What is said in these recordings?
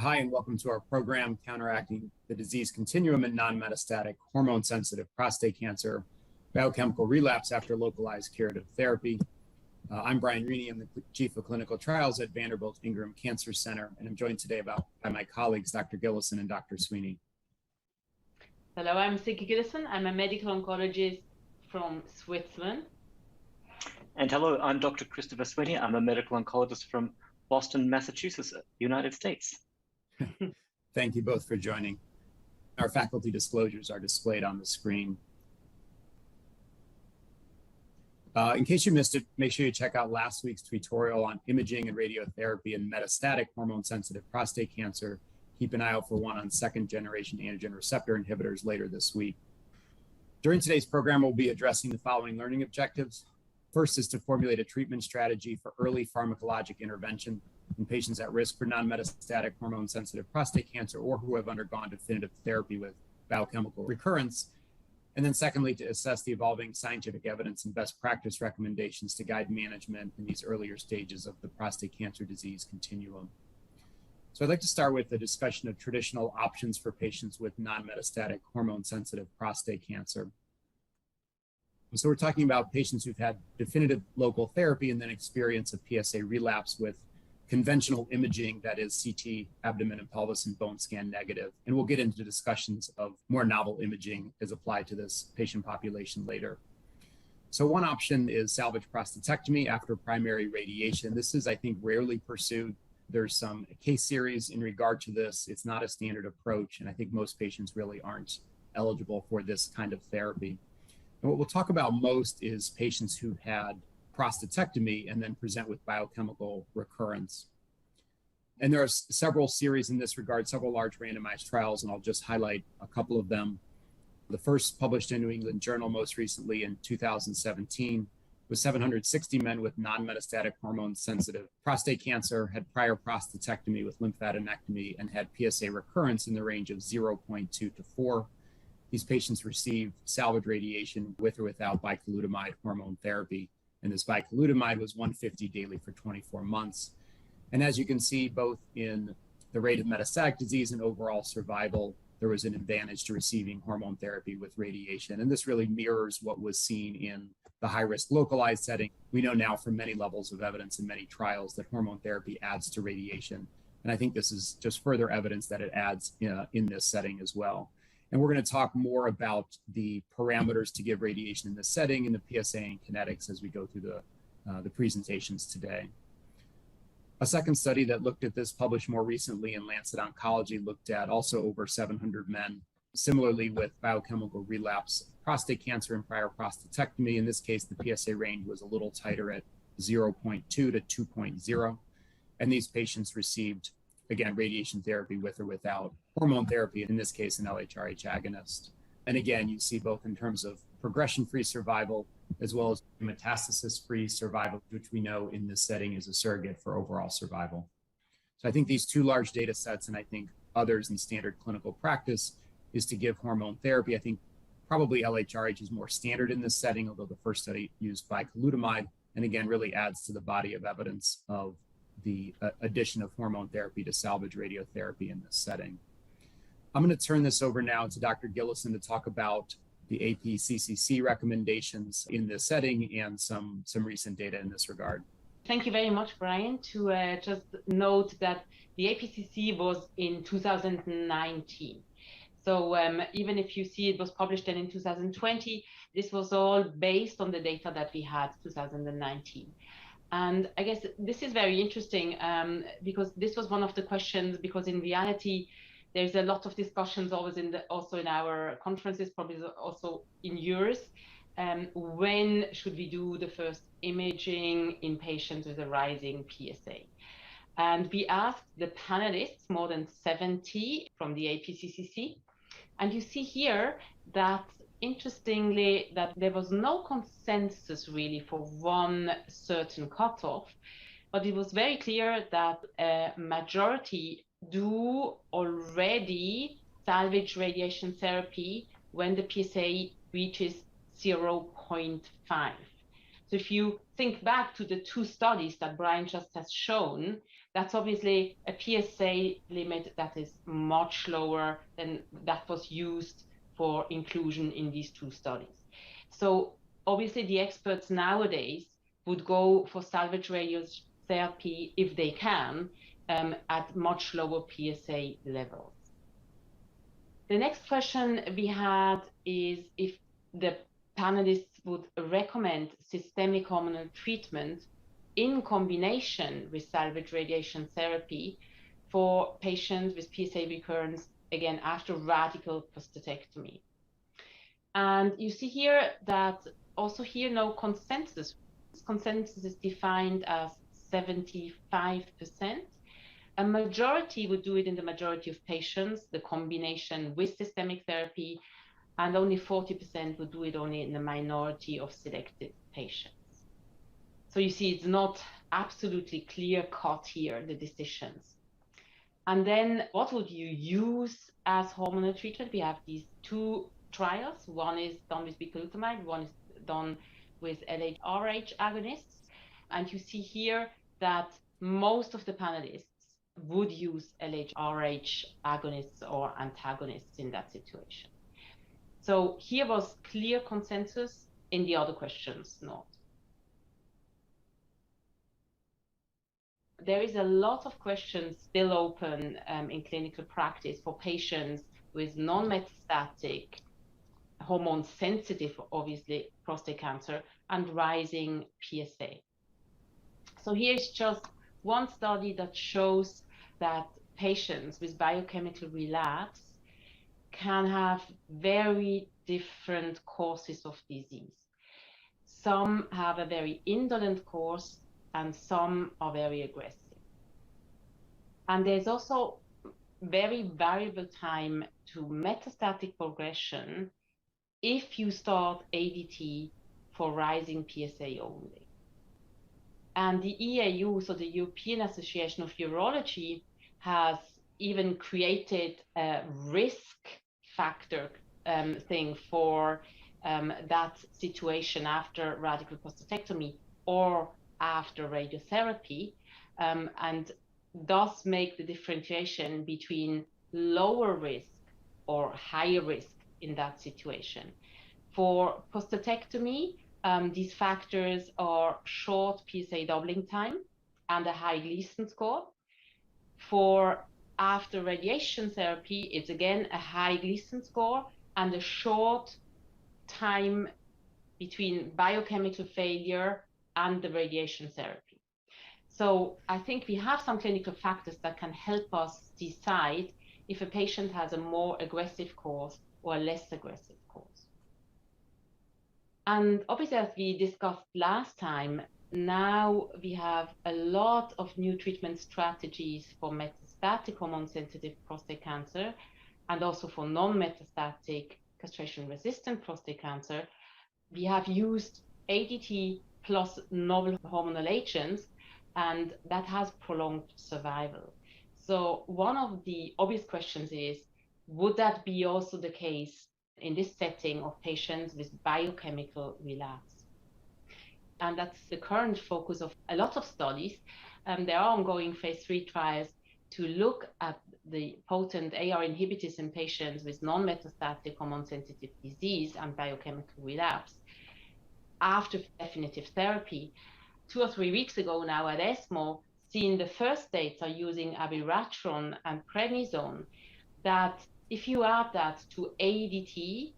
Hi, and welcome to our program, Counteracting the Disease Continuum in Non-Metastatic Hormone-Sensitive Prostate Cancer, Biochemical Relapse After Localized Curative Therapy. I'm Brian Rini. I'm the Chief of Clinical Trials at Vanderbilt Ingram Cancer Center, and I'm joined today by my colleagues, Dr. Gillessen and Dr. Sweeney. Hello, I'm Silke Gillessen. I'm a medical oncologist from Switzerland. And hello, I'm Dr. Christopher Sweeney. I'm a medical oncologist from Boston, Massachusetts, United States. Thank you both for joining. Our faculty disclosures are displayed on the screen. In case you missed it, make sure you check out last week's tutorial on imaging and radiotherapy in metastatic hormone-sensitive prostate cancer. Keep an eye out for one on second-generation androgen receptor inhibitors later this week. During today's program, we'll be addressing the following learning objectives. First is to formulate a treatment strategy for early pharmacologic intervention in patients at risk for non-metastatic hormone-sensitive prostate cancer or who have undergone definitive therapy with biochemical recurrence. And then secondly, to assess the evolving scientific evidence and best practice recommendations to guide management in these earlier stages of the prostate cancer disease continuum. So I'd like to start with a discussion of traditional options for patients with non-metastatic hormone-sensitive prostate cancer. So we're talking about patients who've had definitive local therapy and then experience a PSA relapse with conventional imaging, that is CT, abdomen and pelvis, and bone scan negative. And we'll get into discussions of more novel imaging as applied to this patient population later. So one option is salvage prostatectomy after primary radiation. This is, I think, rarely pursued. There's some case series in regard to this. It's not a standard approach, and I think most patients really aren't eligible for this kind of therapy. And what we'll talk about most is patients who've had prostatectomy and then present with biochemical recurrence. And there are several series in this regard, several large randomized trials, and I'll just highlight a couple of them. The first published in New England Journal most recently in 2017 was 760 men with non-metastatic hormone-sensitive prostate cancer, had prior prostatectomy with lymphadenectomy, and had PSA recurrence in the range of 0.2 to 4. These patients received salvage radiation with or without bicalutamide hormone therapy. And this bicalutamide was 150 daily for 24 months. And as you can see, both in the rate of metastatic disease and overall survival, there was an advantage to receiving hormone therapy with radiation. And this really mirrors what was seen in the high-risk localized setting. We know now from many levels of evidence and many trials that hormone therapy adds to radiation. And I think this is just further evidence that it adds in this setting as well. And we're going to talk more about the parameters to give radiation in this setting and the PSA and kinetics as we go through the presentations today. A second study that looked at this, published more recently in Lancet Oncology, looked at also over 700 men, similarly with biochemical relapse prostate cancer and prior prostatectomy. In this case, the PSA range was a little tighter at 0.2 to 2.0. And these patients received, again, radiation therapy with or without hormone therapy, in this case, an LHRH agonist. And again, you see both in terms of progression-free survival as well as metastasis-free survival, which we know in this setting is a surrogate for overall survival. So I think these two large data sets, and I think others in standard clinical practice, is to give hormone therapy. I think probably LHRH is more standard in this setting, although the first study used bicalutamide, and again, really adds to the body of evidence of the addition of hormone therapy to salvage radiotherapy in this setting. I'm going to turn this over now to Dr. Gillessen to talk about the APCC recommendations in this setting and some recent data in this regard. Thank you very much, Brian. To just note that the APCC was in 2019. So even if you see it was published then in 2020, this was all based on the data that we had 2019. And I guess this is very interesting because this was one of the questions, because in reality, there's a lot of discussions always also in our conferences, probably also in yours. When should we do the first imaging in patients with a rising PSA? And we asked the panelists, more than 70 from the APCC, and you see here that interestingly, that there was no consensus really for one certain cutoff, but it was very clear that a majority do already salvage radiation therapy when the PSA reaches 0.5. So if you think back to the two studies that Brian just has shown, That's obviously a PSA limit that is much lower than that was used for inclusion in these two studies. So obviously the experts nowadays would go for salvage radiotherapy if they can at much lower PSA levels. The next question we had is if the panelists would recommend systemic hormonal treatment in combination with salvage radiation therapy for patients with PSA recurrence, again, after radical prostatectomy. And you see here that also here no consensus. Consensus is defined as 75%. A majority would do it in the majority of patients, the combination with systemic therapy, and only 40% would do it only in the minority of selected patients. So you see, it's not absolutely clear-cut here, the decisions. And then what would you use as hormonal treatment? We have these two trials. One is done with bicalutamide, one is done with LHRH agonists. And you see here that most of the panelists would use LHRH agonists or antagonists in that situation. So here was clear consensus. In the other questions, not. There is a lot of questions still open in clinical practice for patients with non-metastatic, hormone-sensitive, obviously, prostate cancer and rising PSA. So here's just one study that shows that patients with biochemical relapse can have very different courses of disease. Some have a very indolent course, and some are very aggressive. And there's also very variable time to metastatic progression if you start ADT for rising PSA only. And the EAU, so the European Association of Urology, has even created a risk factor thing for that situation after radical prostatectomy or after radiotherapy, and thus make the differentiation between lower risk or higher risk in that situation. For prostatectomy, these factors are short PSA doubling time and a high Gleason score. For after radiation therapy, it's again a high Gleason score and a short time between biochemical failure and the radiation therapy. So I think we have some clinical factors that can help us decide if a patient has a more aggressive course or a less aggressive course. And obviously, as we discussed last time, now we have a lot of new treatment strategies for metastatic hormone-sensitive prostate cancer and also for non-metastatic castration-resistant prostate cancer. We have used ADT plus novel hormonal agents, and that has prolonged survival. So one of the obvious questions is, would that be also the case in this setting of patients with biochemical relapse? And that's the current focus of a lot of studies. There are ongoing phase 3 trials to look at the potent AR inhibitors in patients with non-metastatic hormone-sensitive disease and biochemical relapse after definitive therapy. 2 or 3 weeks ago now at ESMO, seen the first data using abiraterone and prednisone, that if you add that to ADT,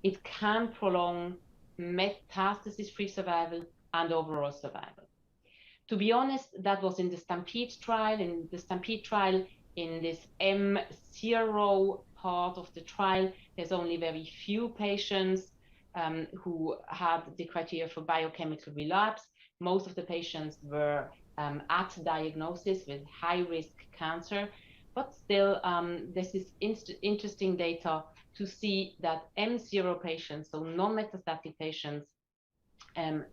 it can prolong metastasis-free survival and overall survival. To be honest, that was in the Stampede trial. In the Stampede trial, in this M0 part of the trial, there's only very few patients who had the criteria for biochemical relapse. Most of the patients were at diagnosis with high-risk cancer, but still this is interesting data to see that M0 patients, so non-metastatic patients,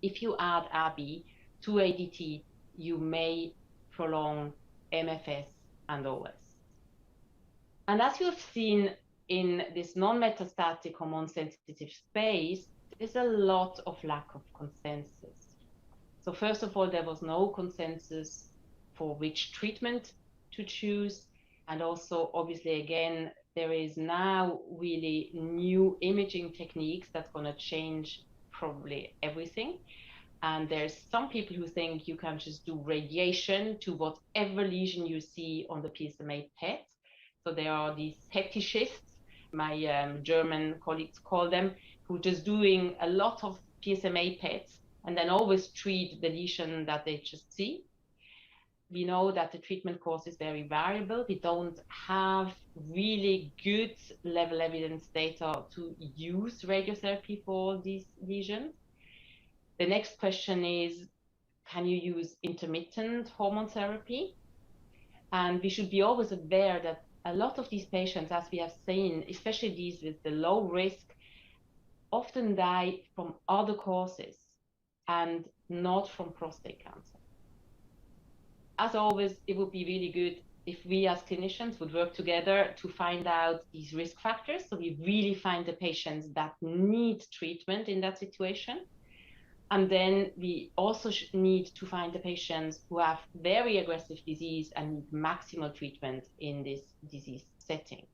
if you add ABI to ADT, you may prolong MFS and OS. And as you have seen in this non-metastatic hormone-sensitive space, there's a lot of lack of consensus. So first of all, there was no consensus for which treatment to choose. And also, obviously, again, there is now really new imaging techniques that's going to change probably everything. And there's some people who think you can just do radiation to whatever lesion you see on the PSMA PET. So there are these fetishists, my German colleagues call them, who just doing a lot of PSMA PETs and then always treat the lesion that they just see. We know that the treatment course is very variable. We don't have really good level evidence data to use radiotherapy for these lesions. The next question is, can you use intermittent hormone therapy? And we should be always aware that a lot of these patients, as we have seen, especially these with the low risk, often die from other causes and not from prostate cancer. As always, it would be really good if we as clinicians would work together to find out these risk factors. So we really find the patients that need treatment in that situation. And then we also need to find the patients who have very aggressive disease and need maximal treatment in this disease setting.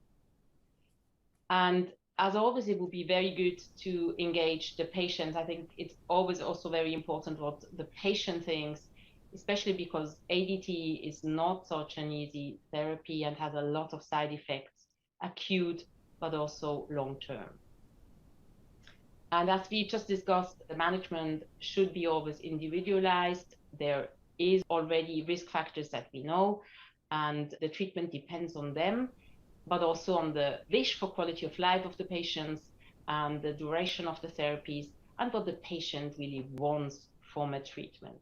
And as always, it would be very good to engage the patients. I think it's always also very important what the patient thinks, especially because ADT is not such an easy therapy and has a lot of side effects, acute, but also long-term. And as we just discussed, the management should be always individualized. There is already risk factors that we know, and the treatment depends on them, but also on the wish for quality of life of the patients and the duration of the therapies and what the patient really wants from a treatment.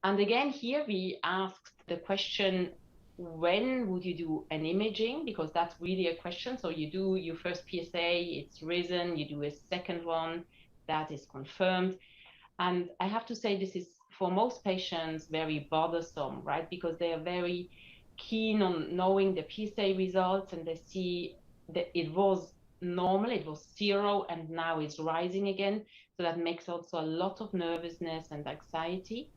And again, here we asked the question, when would you do an imaging? Because that's really a question. So you do your first PSA, it's risen, you do a second one, that is confirmed. And I have to say, this is for most patients very bothersome, right? Because they are very keen on knowing the PSA results and they see that it was normal, it was 0, and now it's rising again. So that makes also a lot of nervousness and anxiety.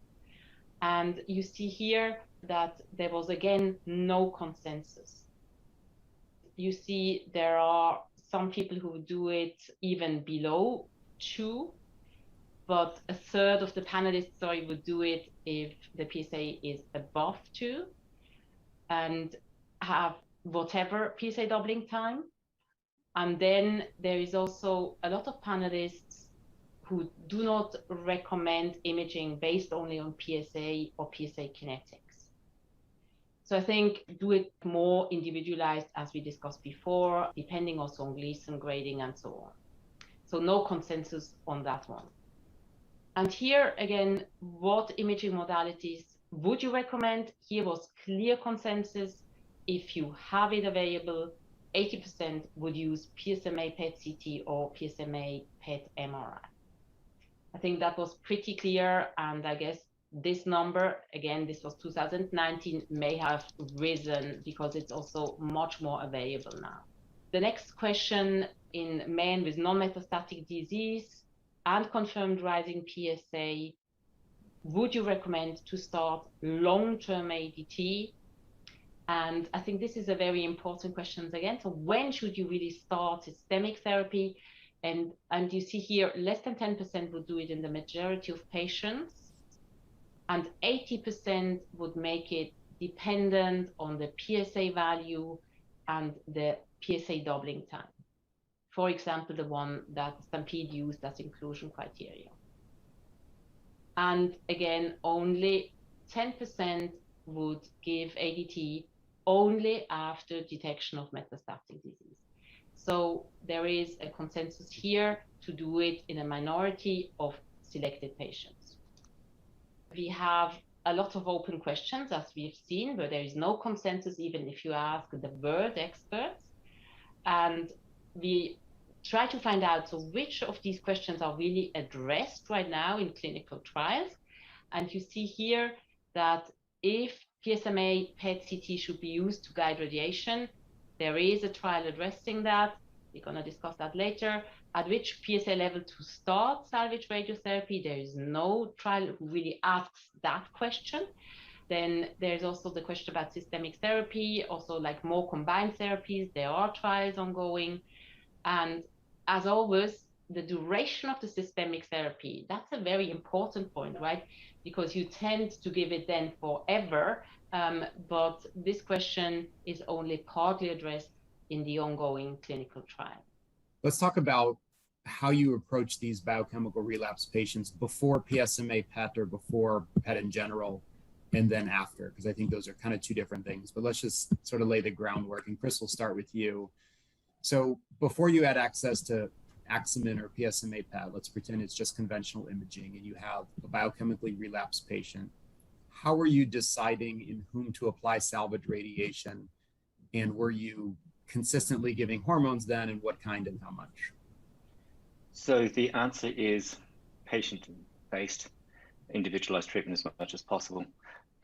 And you see here that there was, again, no consensus. You see there are some people who do it even below 2, but a third of the panelists, would do it if the PSA is above 2 and have whatever PSA doubling time. And then there is also a lot of panelists who do not recommend imaging based only on PSA or PSA kinetics. So I think do it more individualized, as we discussed before, depending also on Gleason grading and so on. So no consensus on that one. And here again, what imaging modalities would you recommend? Here was clear consensus. If you have it available, 80% would use PSMA PET-CT or PSMA PET-MRI. I think that was pretty clear, and I guess this number, again, this was 2019, may have risen because it's also much more available now. The next question, in men with non-metastatic disease and confirmed rising PSA, would you recommend to start long-term ADT? And I think this is a very important question again. So when should you really start systemic therapy? And you see here, less than 10% would do it in the majority of patients, and 80% would make it dependent on the PSA value and the PSA doubling time. For example, the one that Stampede used as inclusion criteria. And again, only 10% would give ADT only after detection of metastatic disease. So there is a consensus here to do it in a minority of selected patients. We have a lot of open questions, as we've seen, where there is no consensus, even if you ask the word experts. And we try to find out, so which of these questions are really addressed right now in clinical trials. And you see here that if PSMA PET-CT should be used to guide radiation, there is a trial addressing that. We're going to discuss that later. At which PSA level to start salvage radiotherapy? There is no trial who really asks that question. Then there's also the question about systemic therapy, also like more combined therapies. There are trials ongoing. And as always, the duration of the systemic therapy, that's a very important point, right? Because you tend to give it then forever, but this question is only partly addressed in the ongoing clinical trial. Let's talk about how you approach these biochemical relapse patients before PSMA PET or before PET in general, and then after, because I think those are kind of two different things. But let's just sort of lay the groundwork, and Chris, we'll start with you. So before you had access to Axemin or PSMA PET, let's pretend it's just conventional imaging, and you have a biochemically relapsed patient. How were you deciding in whom to apply salvage radiation? And were you consistently giving hormones then, and what kind and how much? So the answer is patient-based, individualized treatment as much as possible.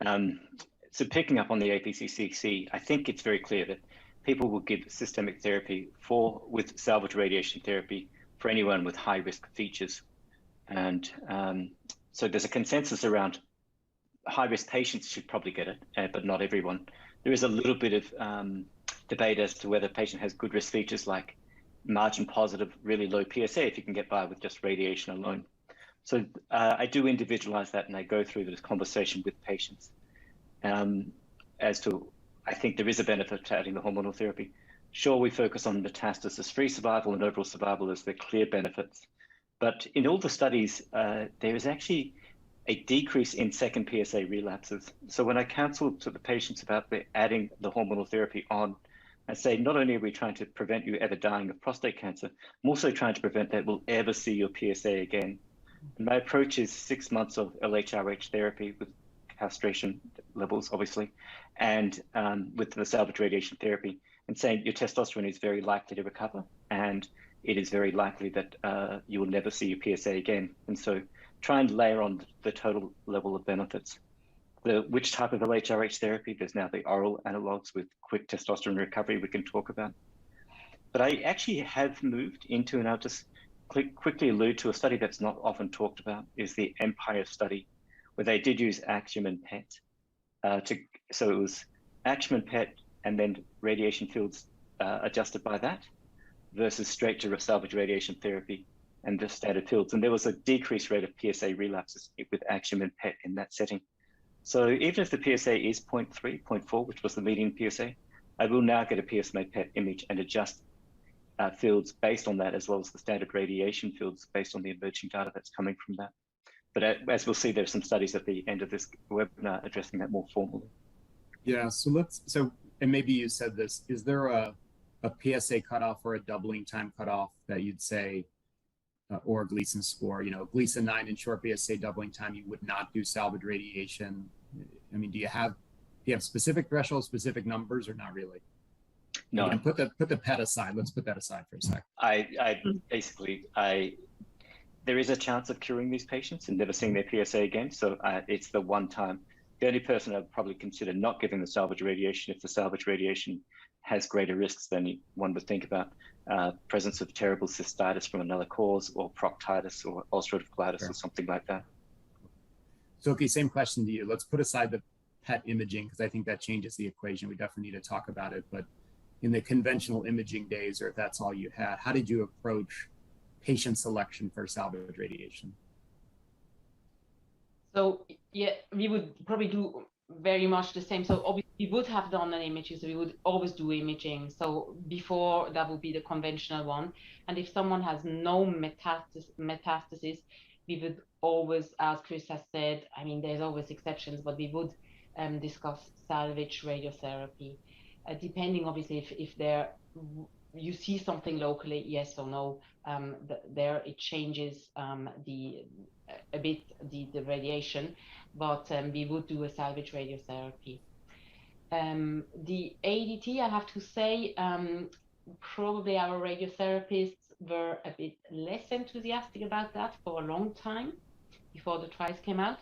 So picking up on the APSC, I think it's very clear that people will give systemic therapy with salvage radiation therapy for anyone with high risk features. And so there's a consensus around high risk patients should probably get it, but not everyone. There is a little bit of debate as to whether a patient has good risk features like margin positive, really low PSA if you can get by with just radiation alone. So I do individualize that, and I go through this conversation with patients as to, I think there is a benefit to adding the hormonal therapy. Sure, we focus on metastasis-free survival and overall survival as the clear benefits. But in all the studies, there is actually a decrease in second PSA relapses. So when I counsel to the patients about adding the hormonal therapy on, I say, not only are we trying to prevent you ever dying of prostate cancer, I'm also trying to prevent that we'll ever see your PSA again. And my approach is 6 months of LHRH therapy with castration levels, obviously, and with the salvage radiation therapy, and saying your testosterone is very likely to recover, and it is very likely that you will never see your PSA again. And so try and layer on the total level of benefits. Which type of LHRH therapy? There's now the oral analogs with quick testosterone recovery we can talk about. But I actually have moved into, and I'll just quickly allude to a study that's not often talked about, is the Empire study, where they did use Axemin PET. So it was Axemin PET and then radiation fields adjusted by that versus straight to salvage radiation therapy and the standard fields. And there was a decreased rate of PSA relapses with Axemin PET in that setting. So even if the PSA is 0.3, 0.4, which was the median PSA, I will now get a PSMA PET image and adjust fields based on that, as well as the standard radiation fields based on the emerging data that's coming from that. But as we'll see, there's some studies at the end of this webinar addressing that more formally. Yeah, so and maybe you said this, is there a PSA cutoff or a doubling time cutoff that you'd say, or a Gleason score, Gleason 9 and short PSA doubling time, you would not do salvage radiation? I mean, do you have specific thresholds, specific numbers, or not really? No. Again, put the PET aside. Let's put that aside for a sec. There is a chance of curing these patients and never seeing their PSA again. So it's the one time. The only person I'd probably consider not giving the salvage radiation if the salvage radiation has greater risks than one would think about. Presence of terrible cystitis from another cause, or proctitis or ulcerative colitis, or something like that. So, okay, same question to you. Let's put aside the PET imaging, because I think that changes the equation. We definitely need to talk about it. But in the conventional imaging days, or if that's all you had, how did you approach patient selection for salvage radiation? So yeah, we would probably do very much the same. So obviously we would have done an imaging, so we would always do imaging. So before, that would be the conventional one. And if someone has no metastasis, we would always, as Chris has said, I mean, there's always exceptions, but we would discuss salvage radiotherapy, depending obviously if you see something locally, yes or no. There it changes a bit the radiation, but we would do a salvage radiotherapy. The ADT, I have to say, probably our radiotherapists were a bit less enthusiastic about that for a long time before the trials came out.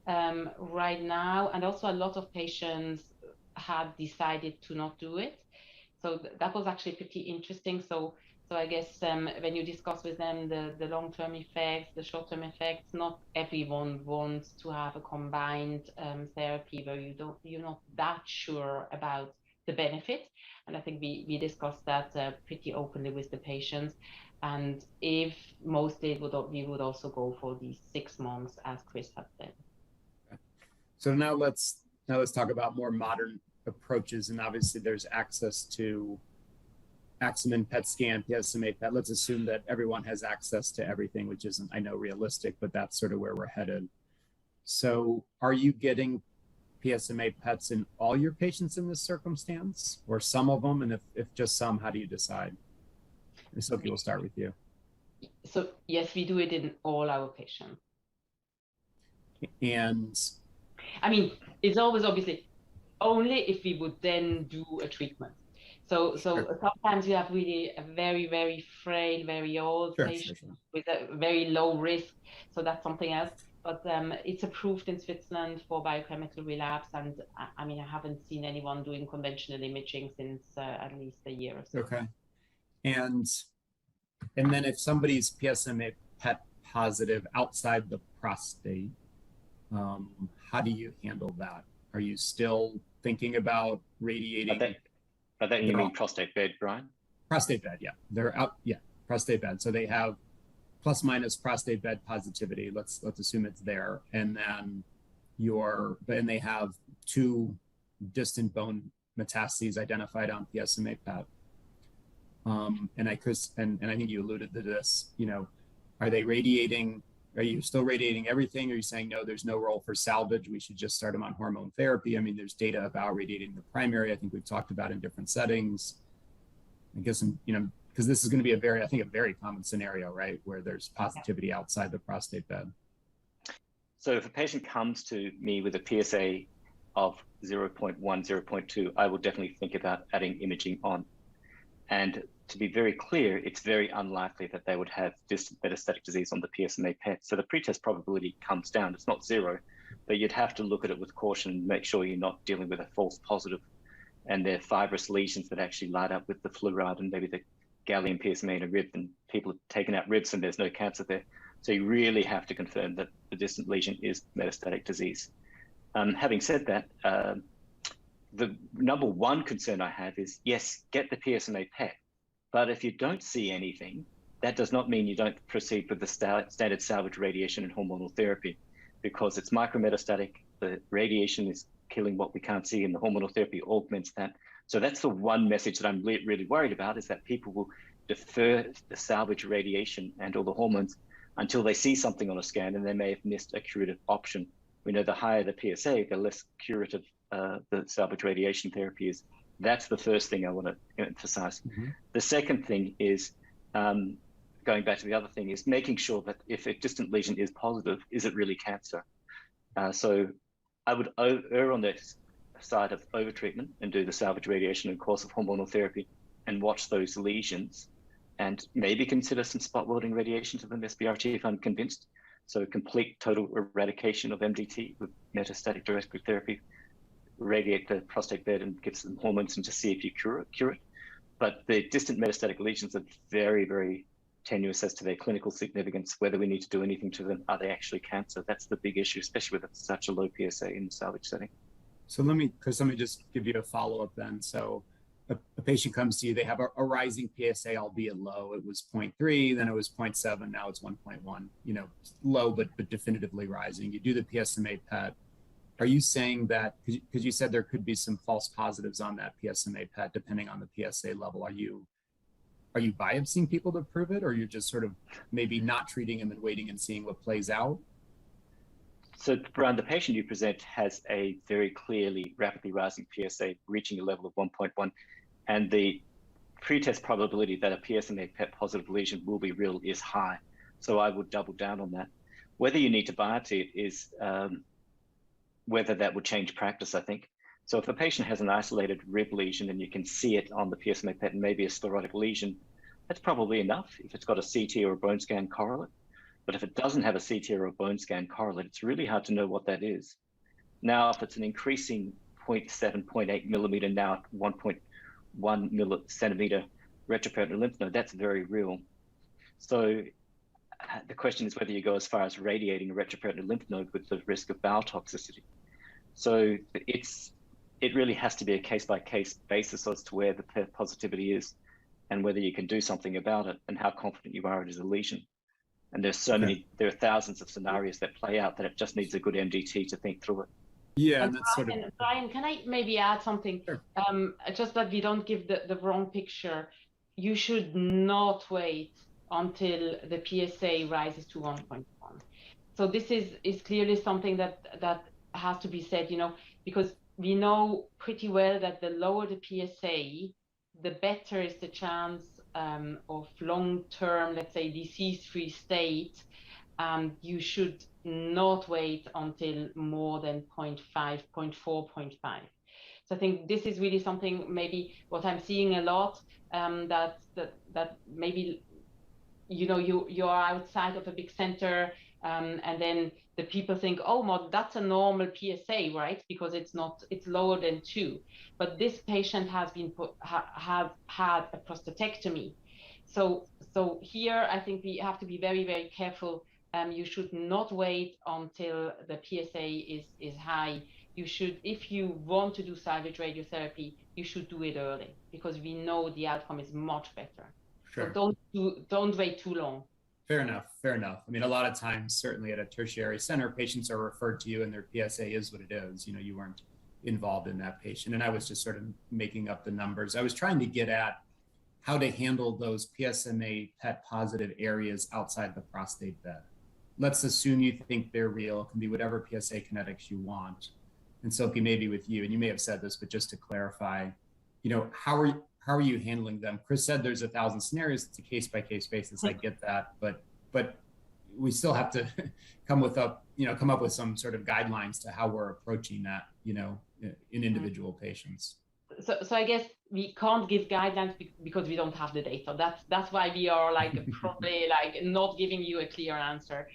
Right now, and also a lot of patients had decided to not do it. that was actually pretty interesting. So I guess when you discuss with them the long-term effects, the short-term effects, not everyone wants to have a combined therapy where you're not that sure about the benefit. And I think we discussed that pretty openly with the patients. And if mostly we would also go for these 6 months, as Chris had said. So now let's talk about more modern approaches, and obviously there's access to Axemin PET scan, PSMA PET. Let's assume that everyone has access to everything, which isn't, I know, realistic, but that's sort of where we're headed. So are you getting PSMA PETs in all your patients in this circumstance, or some of them? And if just some, how do you decide? Silke, we'll start with you. So yes, we do it in all our patients. And I mean, it's always obviously only if we would then do a treatment. So Sure. sometimes you have really a very, very frail, very old patient with a very low risk. So that's something else. But it's approved in Switzerland for biochemical relapse. And I mean, I haven't seen anyone doing conventional imaging since at least a year or so. Okay. And then if somebody's PSMA PET positive outside the prostate, how do you handle that? Are you still thinking about radiating? By that you mean prostate bed, Brian? Prostate bed, yeah. They're out, yeah, prostate bed. So they have plus minus prostate bed positivity. Let's assume it's there. And then they have 2 distant bone metastases identified on PSMA PET. And I think you alluded to this, you know, are you still radiating everything? Are you saying, no, there's no role for salvage, we should just start them on hormone therapy? I mean, there's data about radiating the primary, I think we've talked about in different settings. I guess, you know, because this is going to be a very common scenario, right, where there's positivity outside the prostate bed. So if a patient comes to me with a PSA of 0.1, 0.2, I will definitely think about adding imaging on. And to be very clear, it's very unlikely that they would have distant metastatic disease on the PSMA PET. So the pretest probability comes down. It's not 0, but you'd have to look at it with caution and make sure you're not dealing with a false positive and they're fibrous lesions that actually light up with the fluoride and maybe the gallium PSMA in a rib, and people have taken out ribs and there's no cancer there. So you really have to confirm that the distant lesion is metastatic disease. Having said that, the number one concern I have is, yes, get the PSMA PET, but if you don't see anything, that does not mean you don't proceed with the standard salvage radiation and hormonal therapy, because it's micrometastatic, the radiation is killing what we can't see, and the hormonal therapy augments that. So that's the one message that I'm really worried about, is that people will defer the salvage radiation and all the hormones until they see something on a scan, and they may have missed a curative option. We know the higher the PSA, the less curative the salvage radiation therapy is. That's the first thing I want to emphasize. Mm-hmm. The second thing is, going back to the other thing, is making sure that if a distant lesion is positive, is it really cancer? So I would err on the side of overtreatment and do the salvage radiation and course of hormonal therapy and watch those lesions, and maybe consider some spot welding radiation to them, SBRT, if I'm convinced. So complete total eradication of MDT with metastatic directed therapy, radiate the prostate bed and give some hormones and just see if you cure it. But the distant metastatic lesions are very, very tenuous as to their clinical significance, whether we need to do anything to them. Are they actually cancer? That's the big issue, especially with such a low PSA in the salvage setting. So Chris, let me just give you a follow-up then. So a patient comes to you, they have a rising PSA, albeit low. It was 0.3, then it was 0.7, now it's 1.1, you know, low, but definitively rising. You do the PSMA PET. Are you saying that, because you said there could be some false positives on that PSMA PET depending on the PSA level, are you biopsying people to prove it, or you're just sort of maybe not treating them and waiting and seeing what plays out? So, Brian, the patient you present has a very clearly rapidly rising PSA reaching a level of 1.1, and the pretest probability that a PSMA PET positive lesion will be real is high. So I would double down on that. Whether you need to biopsy it is whether that would change practice, I think. So if a patient has an isolated rib lesion and you can see it on the PSMA PET and maybe a sclerotic lesion, that's probably enough if it's got a CT or a bone scan correlate. But if it doesn't have a CT or a bone scan correlate, it's really hard to know what that is. Now, if it's an increasing 0.7, 0.8 millimeter, now at 1 centimeter retroperitoneal lymph node, that's very real. So the question is whether you go as far as radiating a retroperitoneal lymph node with the risk of bowel toxicity. So it really has to be a case-by-case basis as to where the positivity is and whether you can do something about it and how confident you are it is a lesion. And there's so many, there are thousands of scenarios that play out that it just needs a good MDT to think through it. Yeah, and that's Brian, can I maybe add something? Sure. Just that we don't give the wrong picture. You should not wait until the PSA rises to 1.1. So this is clearly something that has to be said, you know, because we know pretty well that the lower the PSA, the better is the chance of long-term, let's say, disease-free state. You should not wait until more than 0.5, 0.4, 0.5. So I think this is really something, maybe what I'm seeing a lot, that maybe, you know, you're outside of a big center, and then the people think, oh, well, that's a normal PSA, right? Because it's lower than 2. But this patient has had a prostatectomy. So here I think we have to be very, very careful. You should not wait until the PSA is high. You should, if you want to do salvage radiotherapy, you should do it early, because we know the outcome is much better. Sure. So don't wait too long. Fair enough. Fair enough. I mean, a lot of times, certainly at a tertiary center, patients are referred to you and their PSA is what it is. You know, you weren't involved in that patient. And I was just sort of making up the numbers. I was trying to get at how to handle those PSMA PET positive areas outside the prostate bed. Let's assume you think they're real. It can be whatever PSA kinetics you want. And Silke, maybe with you, and you may have said this, but just to clarify, you know, how are you handling them? Chris said there's 1,000 scenarios. It's a case-by-case basis. I get that, but we still have to come up with some sort of guidelines to how we're approaching that, you know, in individual patients. So I guess we can't give guidelines because we don't have the data. That's why we are like probably like not giving you a clear answer.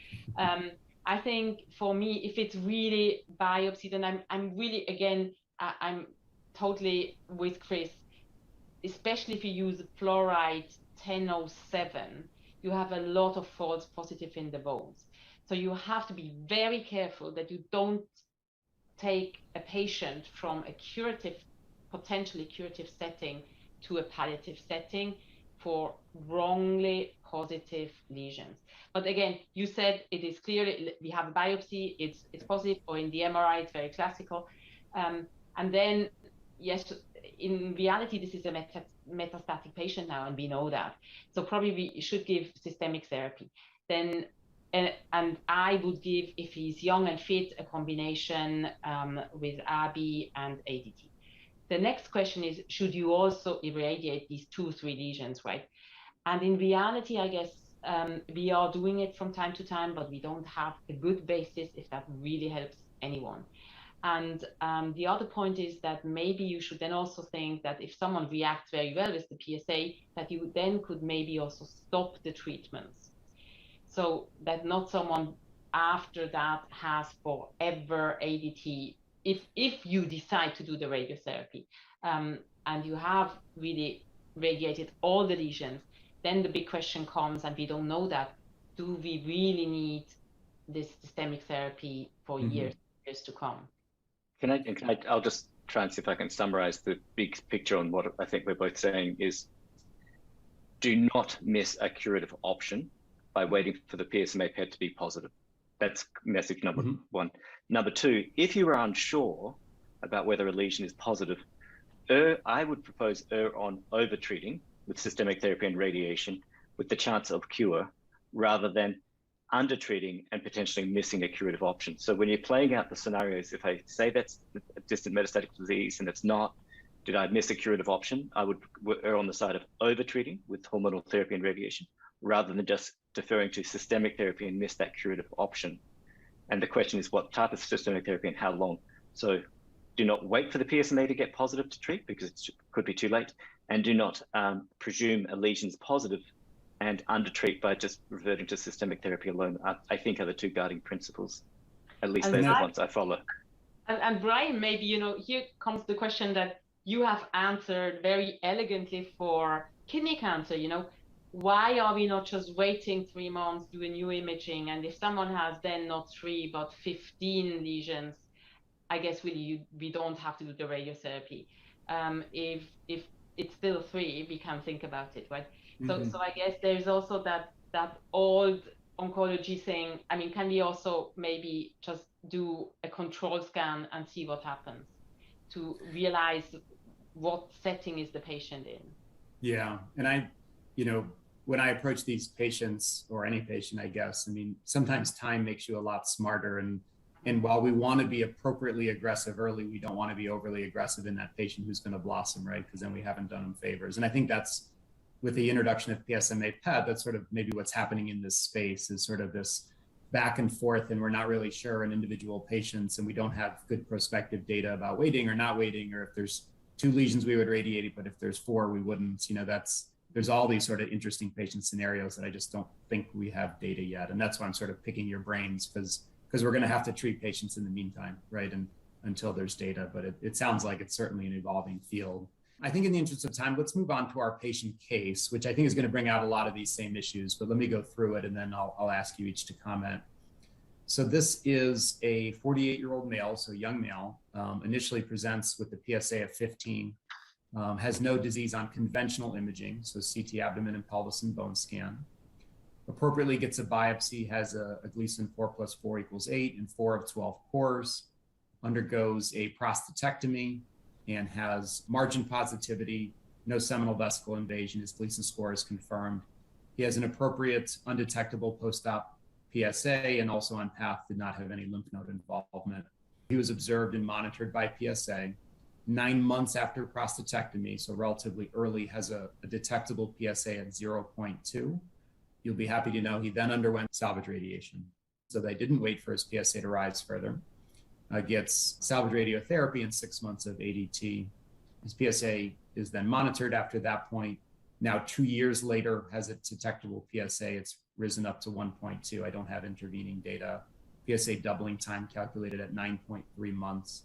I think for me, if it's really biopsy, then I'm really, again, I'm totally with Chris. Especially if you use fluoride 1007, you have a lot of false positive in the bones. So you have to be very careful that you don't take a patient from a potentially curative setting to a palliative setting for wrongly positive lesions. But again, you said it is clearly, we have a biopsy, it's positive, or in the MRI, it's very classical. And then, yes, in reality, this is a metastatic patient now, and we know that. So probably we should give systemic therapy. Then, and I would give, if he's young and fit, a combination with AB and ADT. The next question is, should you also irradiate these 2-3 lesions, right? And in reality, I guess we are doing it from time to time, but we don't have a good basis if that really helps anyone. And the other point is that maybe you should then also think that if someone reacts very well with the PSA, that you then could maybe also stop the treatments. So that not someone after that has forever ADT, if you decide to do the radiotherapy, and you have really radiated all the lesions, then the big question comes, and we don't know that, do we really need this systemic therapy for years to come? I'll just try and see if I can summarize the big picture on what I think we're both saying is, do not miss a curative option by waiting for the PSMA PET to be positive. That's message number one. Number two, if you are unsure about whether a lesion is positive, I would propose on over-treating with systemic therapy and radiation with the chance of cure, rather than under-treating and potentially missing a curative option. So when you're playing out the scenarios, if I say that's a distant metastatic disease and it's not, did I miss a curative option? I would err on the side of over-treating with hormonal therapy and radiation, rather than just deferring to systemic therapy and miss that curative option. And the question is, what type of systemic therapy and how long? So do not wait for the PSMA to get positive to treat, because it could be too late. And do not presume a lesion's positive and undertreat by just reverting to systemic therapy alone, I think are the two guiding principles. At least they're the ones I follow. And Brian, maybe, you know, here comes the question that you have answered very elegantly for kidney cancer. Why are we not just waiting 3 months, do a new imaging, and if someone has then not 3 but 15 lesions, I guess really we don't have to do the radiotherapy. If it's still 3, we can think about it, right? Mm-hmm. So I guess there's also that old oncology thing. I mean, can we also maybe just do a control scan and see what happens to realize what setting is the patient in? Yeah, and when I approach these patients, or any patient, I guess, I mean, sometimes time makes you a lot smarter. And while we want to be appropriately aggressive early, we don't want to be overly aggressive in that patient who's going to blossom, right? Because then we haven't done them favors. And I think that's, with the introduction of PSMA PET, that's sort of maybe what's happening in this space, is sort of this back and forth, and we're not really sure in individual patients, and we don't have good prospective data about waiting or not waiting, or if there's 2 lesions we would radiate, but if there's 4 we wouldn't. There's all these sort of interesting patient scenarios that I just don't think we have data yet. And that's why I'm sort of picking your brains, because we're going to have to treat patients in the meantime, right? And until there's data, but it sounds like it's certainly an evolving field. I think in the interest of time, let's move on to our patient case, which I think is going to bring out a lot of these same issues, but let me go through it and then I'll ask you each to comment. So this is a 48-year-old male, so young male, initially presents with the PSA of 15, has no disease on conventional imaging, so CT abdomen and pelvis and bone scan. Appropriately gets a biopsy, has a Gleason 4 + 4 = 8 and 4 of 12 cores, undergoes a prostatectomy and has margin positivity, no seminal vesicle invasion. His Gleason score is confirmed. He has an appropriate undetectable post-op PSA, and also on path did not have any lymph node involvement. He was observed and monitored by PSA. 9 months after prostatectomy, so relatively early, has a detectable PSA at 0.2. You'll be happy to know he then underwent salvage radiation. So they didn't wait for his PSA to rise further. Gets salvage radiotherapy and 6 months of ADT. His PSA is then monitored after that point. Now, 2 years later, has a detectable PSA. It's risen up to 1.2. I don't have intervening data. PSA doubling time calculated at 9.3 months.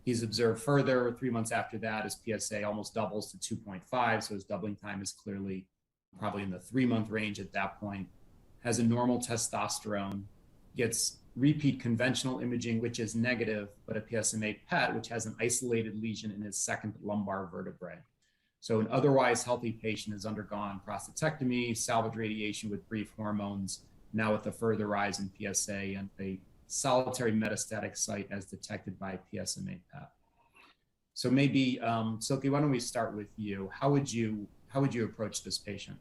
He's observed further 3 months after that. His PSA almost doubles to 2.5. So his doubling time is clearly probably in the 3-month range at that point. Has a normal testosterone, gets repeat conventional imaging, which is negative, but a PSMA PET, which has an isolated lesion in his second lumbar vertebrae. So an otherwise healthy patient has undergone prostatectomy, salvage radiation with brief hormones, now with a further rise in PSA and a solitary metastatic site as detected by PSMA PET. So maybe, Silke, why don't we start with you? How would you approach this patient?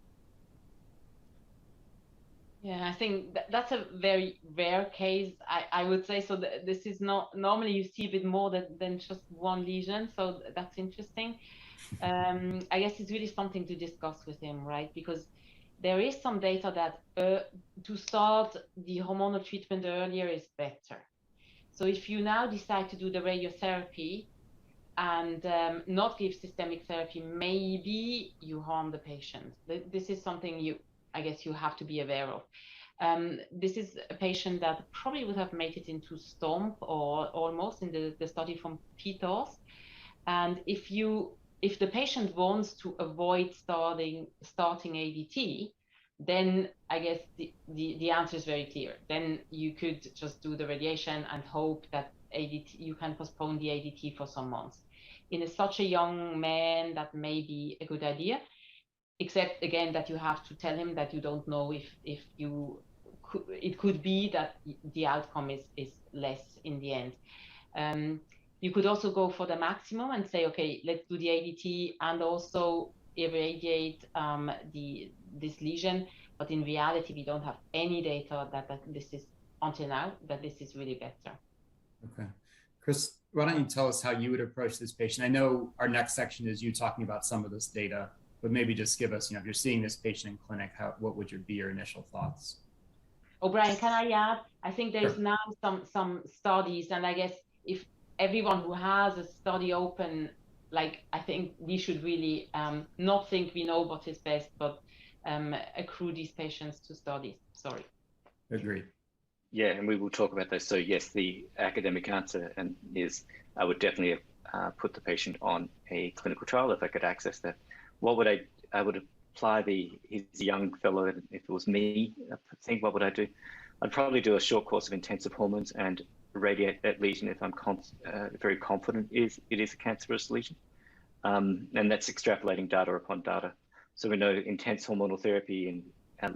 Yeah, I think that's a very rare case, I would say. So this is not, normally you see a bit more than just 1 lesion. So that's interesting. I guess it's really something to discuss with him, right? Because there is some data that to start the hormonal treatment earlier is better. So if you now decide to do the radiotherapy and not give systemic therapy, maybe you harm the patient. This is something I guess you have to be aware of. This is a patient that probably would have made it into STOMP or almost in the study from PTOS. And if the patient wants to avoid starting ADT, then I guess the answer is very clear. Then you could just do the radiation and hope that you can postpone the ADT for some months. In such a young man, that may be a good idea, except again that you have to tell him that you don't know if it could be that the outcome is less in the end. You could also go for the maximum and say, okay, let's do the ADT and also irradiate this lesion. But in reality, we don't have any data that this is, until now, that this is really better. Okay. Chris, why don't you tell us how you would approach this patient? I know our next section is you talking about some of this data, but maybe just give us, if you're seeing this patient in clinic, what would be your initial thoughts? Oh, Brian, can I add? I think there's now some studies, and I guess if everyone who has a study open, like, I think we should really not think we know what is best, but accrue these patients to studies. Sorry. Agreed. Yeah, and we will talk about those. So yes, the academic answer is I would definitely put the patient on a clinical trial if I could access that. What would I would apply his young fellow, if it was me, I think, what would I do? I'd probably do a short course of intensive hormones and radiate that lesion if I'm very confident it is a cancerous lesion. And that's extrapolating data upon data. So we know intense hormonal therapy in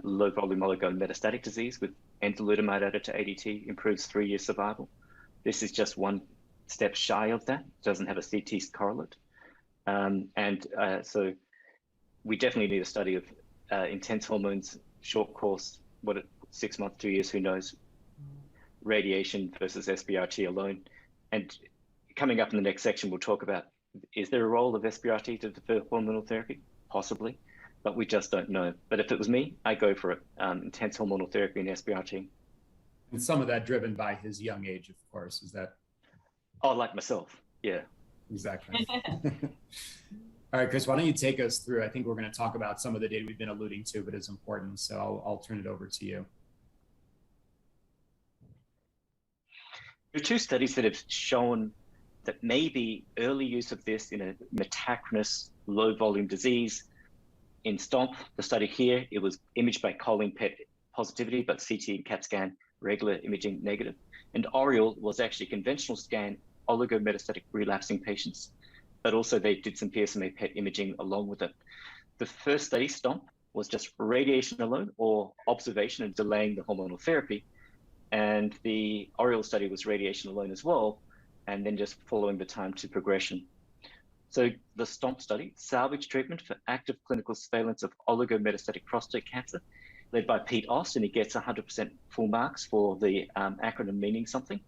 low volume oligometastatic disease with enzalutamide added to ADT improves 3-year survival. This is just one step shy of that. It doesn't have a CT correlate. So we definitely need a study of intense hormones, short course, 6 months, 2 years, who knows, radiation versus SBRT alone. And coming up in the next section, we'll talk about, is there a role of SBRT to defer hormonal therapy? Possibly, but we just don't know. But if it was me, I go for it, intense hormonal therapy and SBRT. And some of that driven by his young age, of course, is that? Oh, like myself, yeah. Exactly. All right, Chris, why don't you take us through? I think we're going to talk about some of the data we've been alluding to, but it's important. So I'll turn it over to you. There are 2 studies that have shown that maybe early use of this in a metachronous low volume disease. In STOMP, the study here, it was imaged by choline PET positivity, but CT and CAT scan regular imaging negative. And ORIOL was actually conventional scan oligometastatic relapsing patients, but also they did some PSMA PET imaging along with it. The first study, STOMP, was just radiation alone or observation and delaying the hormonal therapy. And the ORIOL study was radiation alone as well, and then just following the time to progression. So the STOMP study, salvage treatment for active clinical surveillance of oligometastatic prostate cancer, led by Pete Ost, and he gets 100% full marks for the acronym meaning something.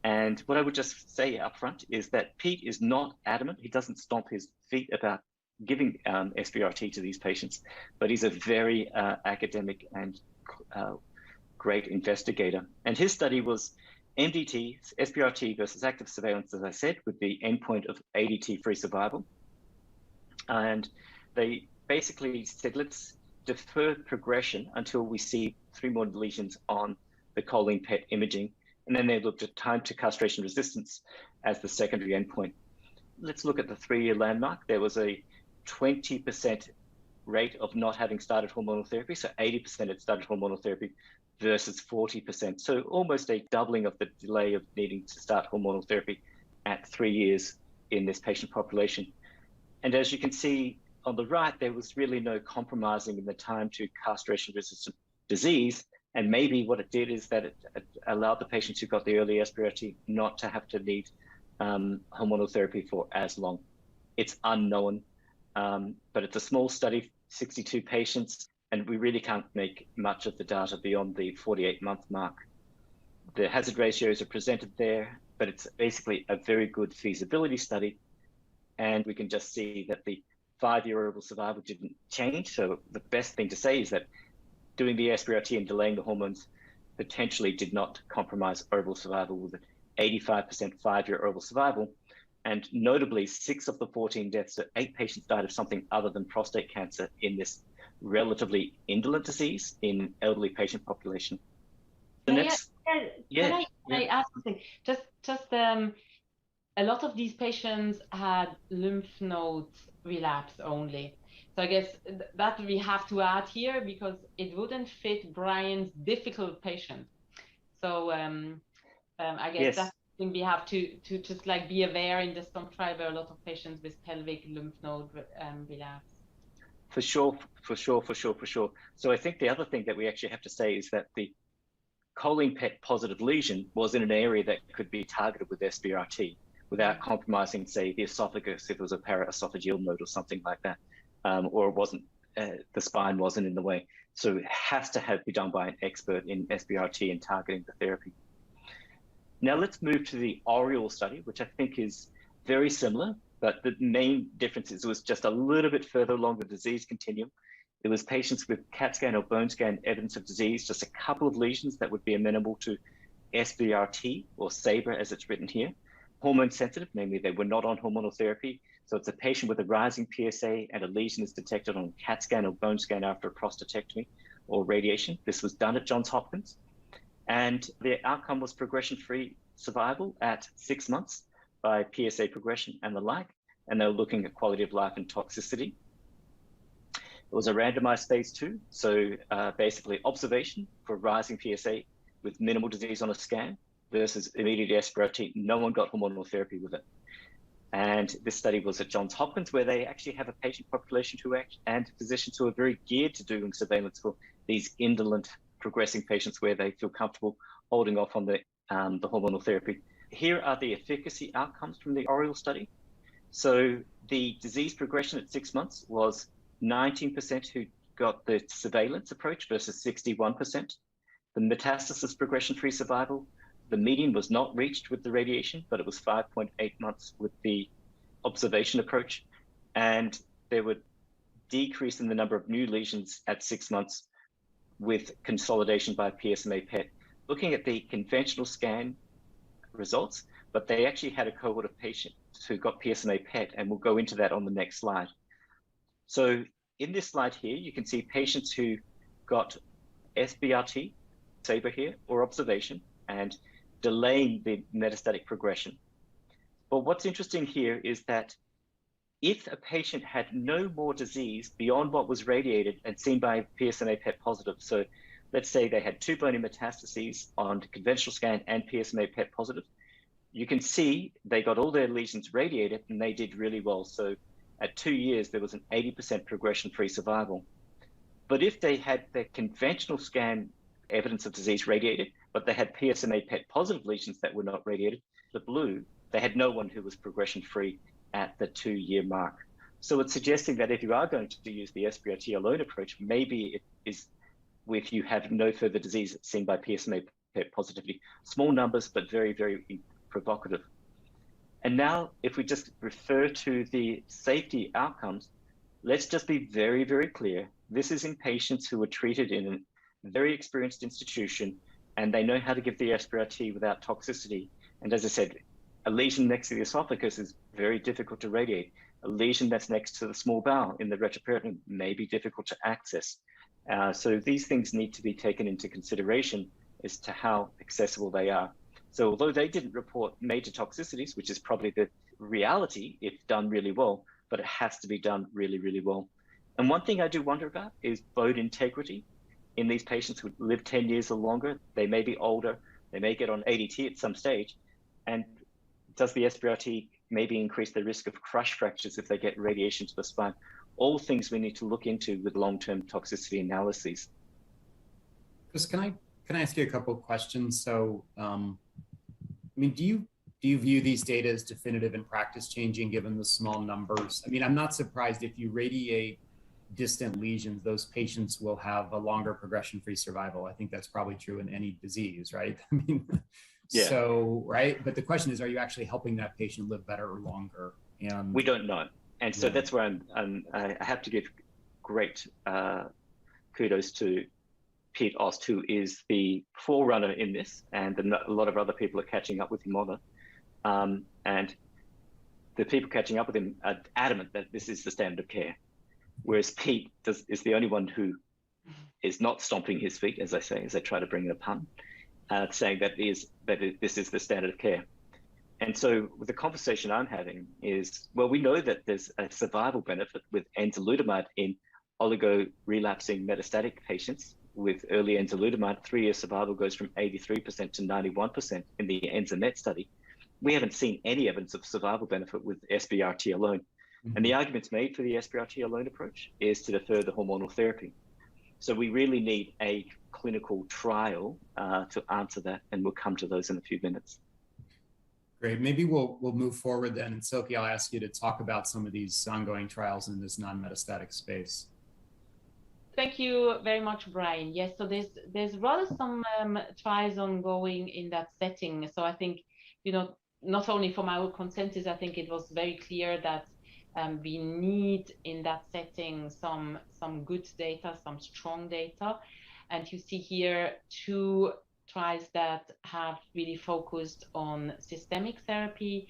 And what I would just say up front is that Pete is not adamant. He doesn't stomp his feet about giving SBRT to these patients, but he's a very academic and great investigator. And his study was MDT, SBRT versus active surveillance, as I said, with the endpoint of ADT-free survival. And they basically said, let's defer progression until we see 3 more lesions on the choline PET imaging. And then they looked at time to castration resistance as the secondary endpoint. Let's look at the 3-year landmark. There was a 20% rate of not having started hormonal therapy. So 80% had started hormonal therapy versus 40%. So almost a doubling of the delay of needing to start hormonal therapy at 3 years in this patient population. And as you can see on the right, there was really no compromising in the time to castration-resistant disease. And maybe what it did is that it allowed the patients who got the early SBRT not to have to need hormonal therapy for as long. It's unknown, but it's a small study, 62 patients, and we really can't make much of the data beyond the 48-month mark. The hazard ratios are presented there, but it's basically a very good feasibility study. And we can just see that the 5-year overall survival didn't change. So the best thing to say is that doing the SBRT and delaying the hormones potentially did not compromise overall survival with an 85% 5-year overall survival. And notably, 6 of the 14 deaths, so 8 patients died of something other than prostate cancer in this relatively indolent disease in elderly patient population. Can I ask something? Just a lot of these patients had lymph nodes relapse only. So I guess that we have to add here because it wouldn't fit Brian's difficult patient. So I guess that's something we have to just like be aware in the STOMP trial where a lot of patients with pelvic lymph node relapse. For sure. So I think the other thing that we actually have to say is that the choline PET positive lesion was in an area that could be targeted with SBRT without compromising, say, the esophagus if it was a paraesophageal node or something like that, or it wasn't, the spine wasn't in the way. So it has to be done by an expert in SBRT and targeting the therapy. Now let's move to the ORIOL study, which I think is very similar, but the main difference is it was just a little bit further along the disease continuum. It was patients with CAT scan or bone scan evidence of disease, just a couple of lesions that would be amenable to SBRT or SABRE as it's written here. Hormone sensitive, namely they were not on hormonal therapy. So it's a patient with a rising PSA and a lesion is detected on CAT scan or bone scan after a prostatectomy or radiation. This was done at Johns Hopkins. And the outcome was progression-free survival at 6 months, by PSA progression and the like, and they were looking at quality of life and toxicity. It was a randomized phase 2, so basically observation for rising PSA with minimal disease on a scan versus immediate SBRT. No one got hormonal therapy with it. And this study was at Johns Hopkins, where they actually have a patient population and physicians who are very geared to doing surveillance for these indolent progressing patients where they feel comfortable holding off on the hormonal therapy. Here are the efficacy outcomes from the Oriole study. So the disease progression at 6 months was 19% who got the surveillance approach versus 61%. The metastasis progression-free survival, the median was not reached with the radiation, but it was 5.8 months with the observation approach. And there were decrease in the number of new lesions at 6 months with consolidation by PSMA PET. Looking at the conventional scan results, but they actually had a cohort of patients who got PSMA PET, and we'll go into that on the next slide. So in this slide here, you can see patients who got SBRT, SABR here, or observation, and delaying the metastatic progression. But what's interesting here is that if a patient had no more disease beyond what was radiated and seen by PSMA PET positive, so let's say they had 2 bony metastases on conventional scan and PSMA PET positive, you can see they got all their lesions radiated and they did really well. So at 2 years, there was an 80% progression-free survival. But if they had their conventional scan evidence of disease radiated, but they had PSMA PET positive lesions that were not radiated, the blue, they had no one who was progression-free at the 2-year mark. So it's suggesting that if you are going to use the SBRT alone approach, maybe it is if you have no further disease seen by PSMA PET positivity. Small numbers, but very, very provocative. And now, if we just refer to the safety outcomes, let's just be very, very clear. This is in patients who were treated in a very experienced institution, and they know how to give the SBRT without toxicity. And as I said, a lesion next to the esophagus is very difficult to radiate. A lesion that's next to the small bowel in the retroperitoneum may be difficult to access. So these things need to be taken into consideration as to how accessible they are. So although they didn't report major toxicities, which is probably the reality if done really well, but it has to be done really, really well. And one thing I do wonder about is bone integrity in these patients who live 10 years or longer. They may be older, they may get on ADT at some stage. And does the SBRT maybe increase the risk of crush fractures if they get radiation to the spine? All things we need to look into with long-term toxicity analyses. Chris, can I ask you a couple of questions? So, I mean, do you view these data as definitive and practice changing given the small numbers? I mean, I'm not surprised if you radiate distant lesions, those patients will have a longer progression-free survival. I think that's probably true in any disease, right? I mean, yeah. So, right. But the question is, are you actually helping that patient live better or longer? And we don't know. And so that's where I have to give great kudos to Pete Ost, who is the forerunner in this, and a lot of other people are catching up with him on it. And the people catching up with him are adamant that this is the standard of care, whereas Pete is the only one who is not stomping his feet, as I say, as I try to bring in a pun, saying that this is the standard of care. And so the conversation I'm having is, well, we know that there's a survival benefit with enzalutamide in oligo-relapsing metastatic patients. With early enzalutamide, 3-year survival goes from 83% to 91% in the ENZA-MET study. We haven't seen any evidence of survival benefit with SBRT alone. Mm-hmm. And the arguments made for the SBRT alone approach is to defer the hormonal therapy. So we really need a clinical trial to answer that, and we'll come to those in a few minutes. Great. Maybe we'll move forward then. And Silke, I'll ask you to talk about some of these ongoing trials in this non-metastatic space. Thank you very much, Brian. Yes, so there's rather some trials ongoing in that setting. So I think, you know, not only from our consensus, I think it was very clear that we need in that setting some good data, some strong data. And you see here 2 trials that have really focused on systemic therapy.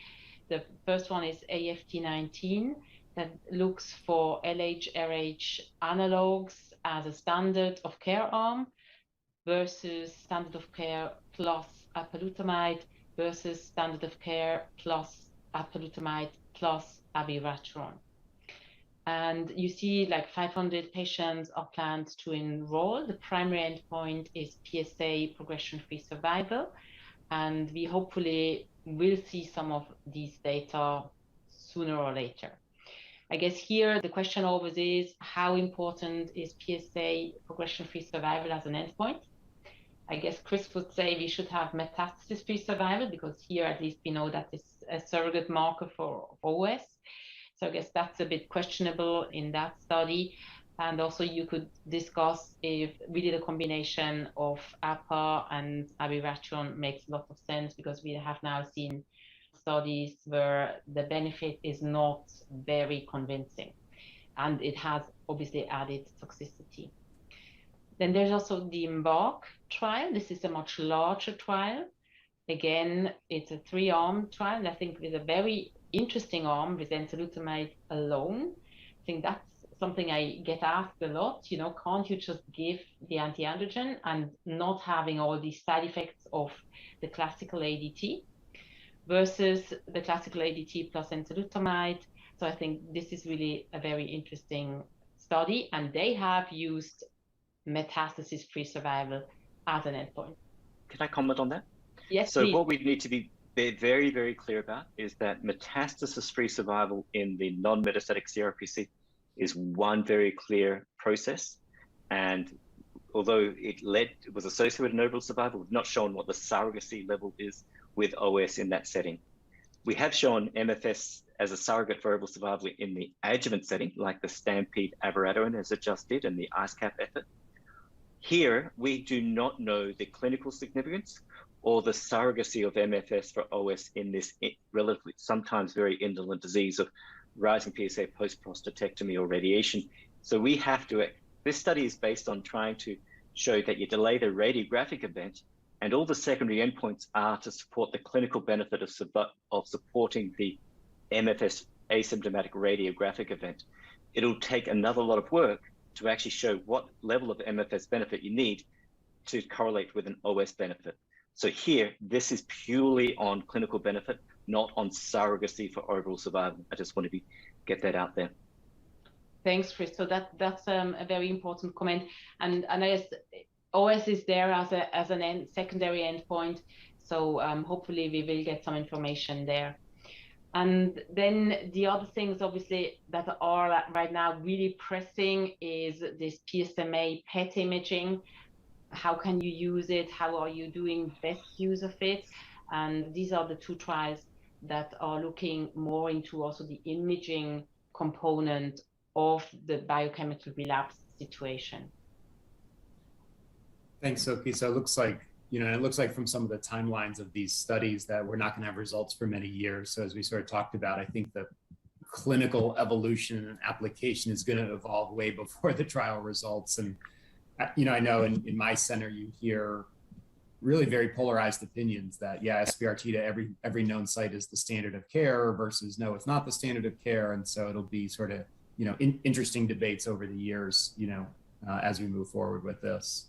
The first one is AFT19 that looks for LH-RH analogs as a standard of care arm versus standard of care plus apalutamide versus standard of care plus apalutamide plus abiraterone. And you see like 500 patients are planned to enroll. The primary endpoint is PSA progression-free survival. And we hopefully will see some of these data sooner or later. I guess here the question always is, how important is PSA progression-free survival as an endpoint? I guess Chris would say we should have metastasis-free survival, because here at least we know that it's a surrogate marker for OS. So I guess that's a bit questionable in that study. And also you could discuss if really the combination of APA and abiraterone makes a lot of sense, because we have now seen studies where the benefit is not very convincing, and it has obviously added toxicity. Then there's also the EMBARK trial. This is a much larger trial. Again, it's a 3-arm trial, and I think with a very interesting arm with enzalutamide alone. I think that's something I get asked a lot, you know, can't you just give the anti-androgen and not having all these side effects of the classical ADT versus the classical ADT plus enzalutamide? So I think this is really a very interesting study, and they have used metastasis-free survival as an endpoint. Can I comment on that? Yes, so please. What we need to be very, very clear about is that metastasis-free survival in the non-metastatic CRPC is one very clear process. And although it was associated with an overall survival, we've not shown what the surrogacy level is with OS in that setting. We have shown MFS as a surrogate for overall survival in the adjuvant setting, like the STAMPEDE abiraterone, as it just did, and the ICECAP effort. Here, we do not know the clinical significance or the surrogacy of MFS for OS in this relatively, sometimes very indolent disease of rising PSA post-prostatectomy or radiation. So we have to, this study is based on trying to show that you delay the radiographic event, and all the secondary endpoints are to support the clinical benefit of supporting the MFS asymptomatic radiographic event. It'll take another lot of work to actually show what level of MFS benefit you need to correlate with an OS benefit. So here, this is purely on clinical benefit, not on surrogacy for overall survival. I just want to get that out there. Thanks, Chris. So that's a very important comment, and I guess OS is there as a secondary endpoint. So hopefully we will get some information there. And then the other things, obviously, that are right now really pressing is this PSMA PET imaging. How can you use it? How are you doing best use of it? And these are the two trials that are looking more into also the imaging component of the biochemical relapse situation. Thanks, Silke. So it looks like, from some of the timelines of these studies that we're not going to have results for many years. So as we sort of talked about, I think the clinical evolution and application is going to evolve way before the trial results. And, I know in my center, you hear really very polarized opinions that, yeah, SBRT to every known site is the standard of care versus no, it's not the standard of care. And so it'll be sort of, interesting debates over the years, as we move forward with this.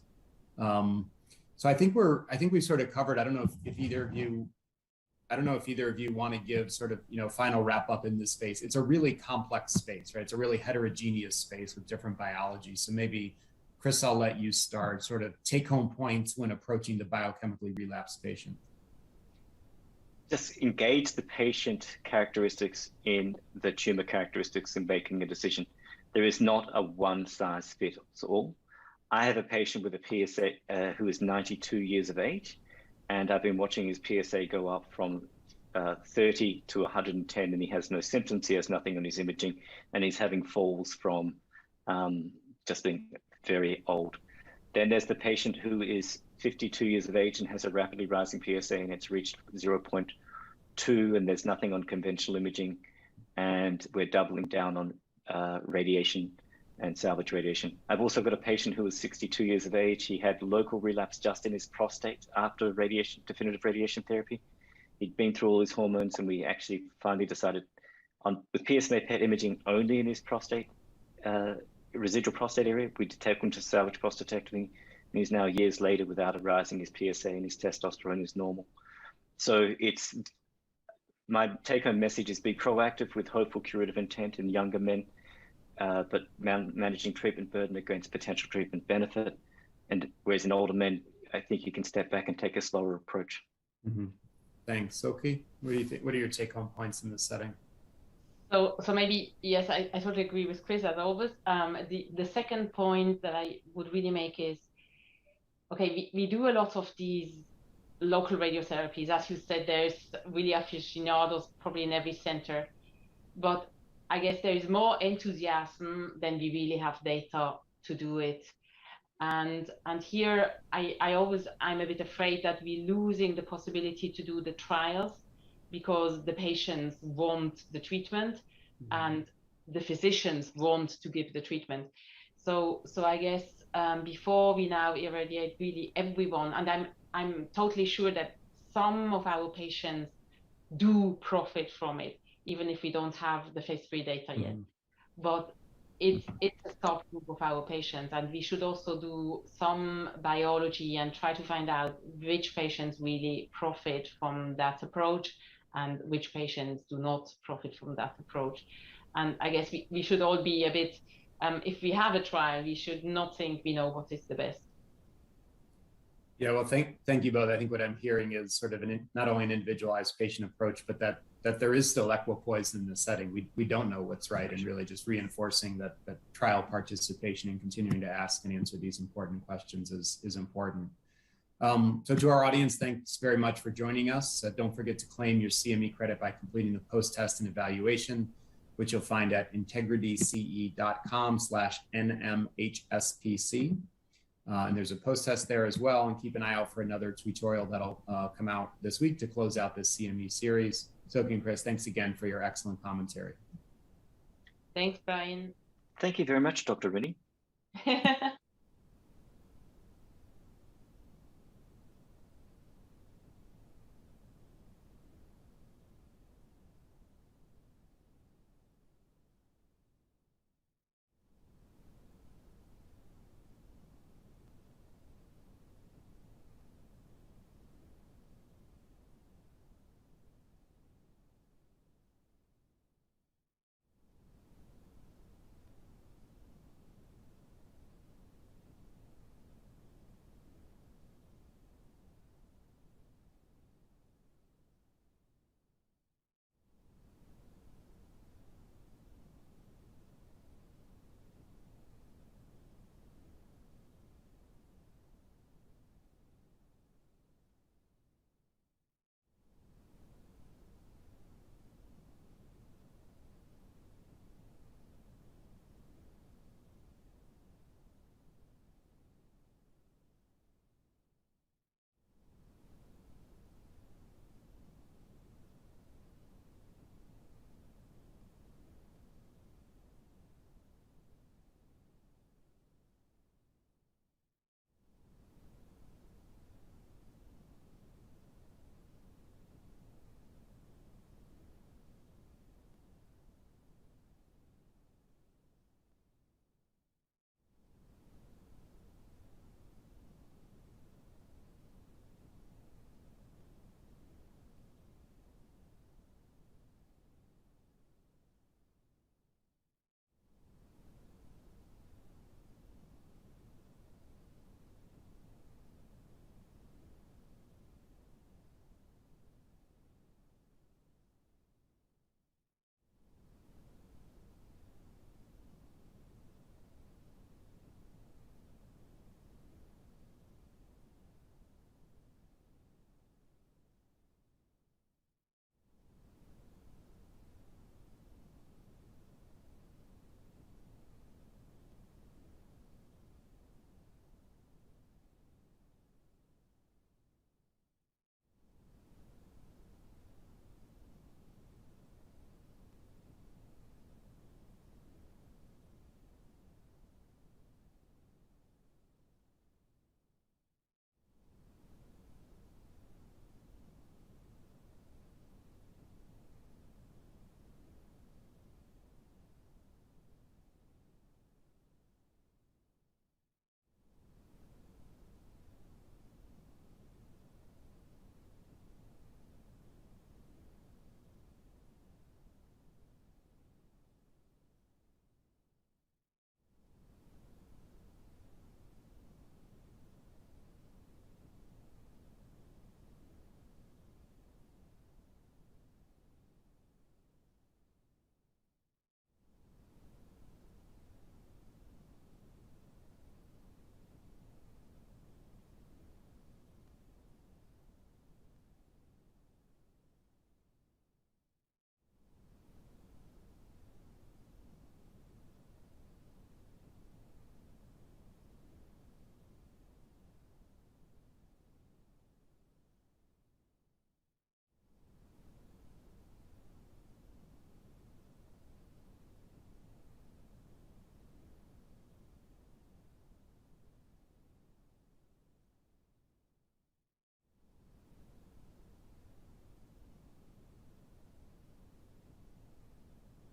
So I think we've sort of covered. I don't know if either of you want to give sort of, final wrap up in this space. It's a really complex space, right? It's a really heterogeneous space with different biology. So maybe, Chris, I'll let you start, sort of take home points when approaching the biochemically relapsed patient. Just engage the patient characteristics in the tumor characteristics in making a decision. There is not a one size fits all. I have a patient with a PSA who is 92 years of age, and I've been watching his PSA go up from 30 to 110, and he has no symptoms. He has nothing on his imaging, and he's having falls from just being very old. Then there's the patient who is 52 years of age and has a rapidly rising PSA, and it's reached 0.2, and there's nothing on conventional imaging, and we're doubling down on radiation and salvage radiation. I've also got a patient who was 62 years of age. He had local relapse just in his prostate after definitive radiation therapy. He'd been through all his hormones, and we actually finally decided with PSMA PET imaging only in his prostate, residual prostate area, we take him to salvage prostatectomy, and he's now years later without a rising his PSA, and his testosterone is normal. So it's my take-home message is be proactive with hopeful curative intent in younger men, but managing treatment burden against potential treatment benefit. And whereas in older men, I think you can step back and take a slower approach. Mm-hmm. Thanks. Silke, what do you think? What are your take-home points in this setting? So maybe, yes, I totally agree with Chris as always. The second point that I would really make is, okay, we do a lot of these local radiotherapies. As you said, there's really aficionados probably in every center, but I guess there is more enthusiasm than we really have data to do it. And here I'm a bit afraid that we're losing the possibility to do the trials because the patients want the treatment and the physicians want to give the treatment. So I guess before we now irradiate really everyone, and I'm totally sure that some of our patients do profit from it, even if we don't have the phase 3 data yet. But it's a subgroup of our patients, and we should also do some biology and try to find out which patients really profit from that approach and which patients do not profit from that approach. And I guess we should all be a bit, if we have a trial, we should not think we know what is the best. Yeah, well, thank you both. I think what I'm hearing is sort of not only an individualized patient approach, but that there is still equipoise in the setting. We don't know what's right, and really just reinforcing that trial participation and continuing to ask and answer these important questions is important. So to our audience, thanks very much for joining us. Don't forget to claim your CME credit by completing the post-test and evaluation, which you'll find at integrityce.com/nmHSPC. And there's a post-test there as well. And keep an eye out for another tutorial that'll come out this week to close out this CME series. Silke and Chris, thanks again for your excellent commentary. Thanks, Brian. Thank you very much, Dr. Rini.